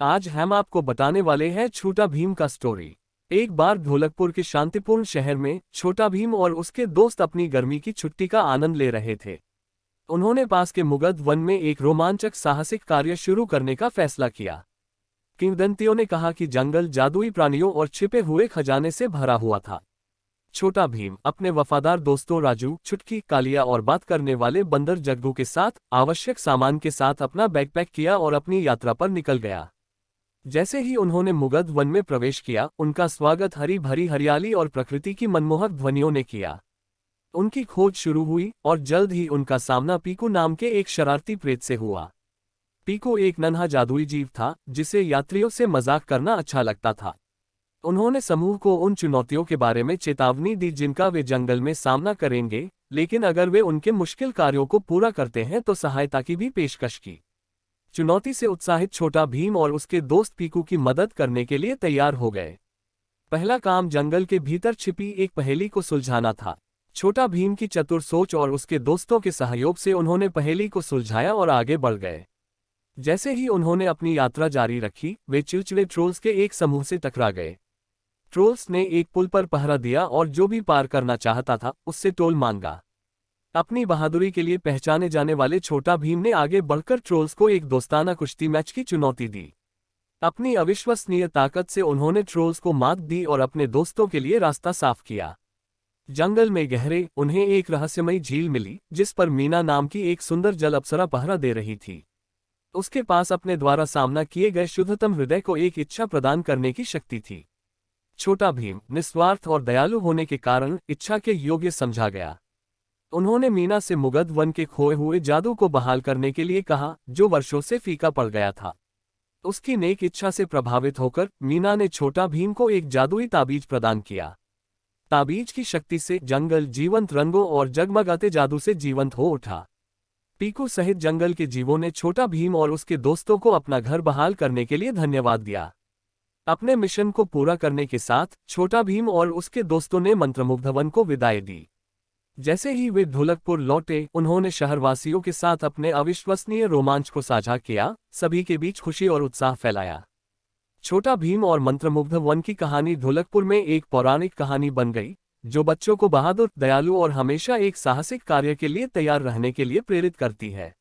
आज हम आपको बताने वाले हैं छोटा भीम का स्टोरी। एक बार ढोलकपुर के शांतिपूर्ण शहर में छोटा भीम और उसके दोस्त अपनी गर्मी की छुट्टी का आनंद ले रहे थे। उन्होंने पास के मुगध वन में एक रोमांचक साहसिक कार्य शुरू करने का फैसला किया। किंवदंतियों ने कहा कि जंगल जादुई प्राणियों और छिपे हुए खजाने से भरा हुआ था। छोटा भीम अपने वफादार दोस्तों राजू, छुटकी, कालिया और बात करने वाले बंदर जग्गू के साथ आवश्यक सामान के साथ अपना बैकपैक किया और अपनी यात्रा पर निकल गया। जैसे ही उन्होंने मुगध वन में प्रवेश किया, उनका स्वागत हरी भरी हरियाली और प्रकृति की मनमोहक ध्वनियों ने किया। उनकी खोज शुरू हुई और जल्द ही उनका सामना पीकू नाम के एक शरारती प्रेत से हुआ। पीकू एक नन्हा जादुई जीव था जिसे यात्रियों से मजाक करना अच्छा लगता था। उन्होंने समूह को उन चुनौतियों के बारे में चेतावनी दी जिनका वे जंगल में सामना करेंगे, लेकिन अगर वे उनके मुश्किल कार्यों को पूरा करते हैं तो सहायता की भी पेशकश की। चुनौती से उत्साहित छोटा भीम और उसके दोस्त पीकू की मदद करने के लिए तैयार हो गए। पहला काम जंगल के भीतर छिपी एक पहेली को सुलझाना था। छोटा भीम की चतुर सोच और उसके दोस्तों के सहयोग से उन्होंने पहेली को सुलझाया और आगे बढ़ गए। जैसे ही उन्होंने अपनी यात्रा जारी रखी, वे चिड़चिड़े ट्रोल्स के एक समूह से टकरा गए। ट्रोल्स ने एक पुल पर पहरा दिया और जो भी पार करना चाहता था उससे टोल मांगा। अपनी बहादुरी के लिए पहचाने जाने वाले छोटा भीम ने आगे बढ़कर ट्रोल्स को एक दोस्ताना कुश्ती मैच की चुनौती दी। अपनी अविश्वसनीय ताकत से उन्होंने ट्रोल्स को मात दी और अपने दोस्तों के लिए रास्ता साफ किया। जंगल में गहरे उन्हें एक रहस्यमयी झील मिली जिस पर मीना नाम की एक सुंदर जल अप्सरा पहरा दे रही थी। उसके पास अपने द्वारा सामना किए गए शुद्धतम हृदय को एक इच्छा प्रदान करने की शक्ति थी। छोटा भीम निस्वार्थ और दयालु होने के कारण इच्छा के योग्य समझा गया। उन्होंने मीना से मुगध वन के खोए हुए जादू को बहाल करने के लिए कहा, जो वर्षों से फीका पड़ गया था। उसकी नेक इच्छा से प्रभावित होकर मीना ने छोटा भीम को एक जादुई ताबीज प्रदान किया। ताबीज की शक्ति से जंगल जीवंत रंगों और जगमगाते जादू से जीवंत हो उठा। पीकू सहित जंगल के जीवों ने छोटा भीम और उसके दोस्तों को अपना घर बहाल करने के लिए धन्यवाद दिया। अपने मिशन को पूरा करने के साथ छोटा भीम और उसके दोस्तों ने मंत्रमुग्ध वन को विदाई दी। जैसे ही वे ढोलकपुर लौटे, उन्होंने शहरवासियों के साथ अपने अविश्वसनीय रोमांच को साझा किया, सभी के बीच खुशी और उत्साह फैलाया। छोटा भीम और मंत्रमुग्ध वन की कहानी ढोलकपुर में एक पौराणिक कहानी बन गई, जो बच्चों को बहादुर, दयालु और हमेशा एक साहसिक कार्य के लिए तैयार रहने के लिए प्रेरित करती है।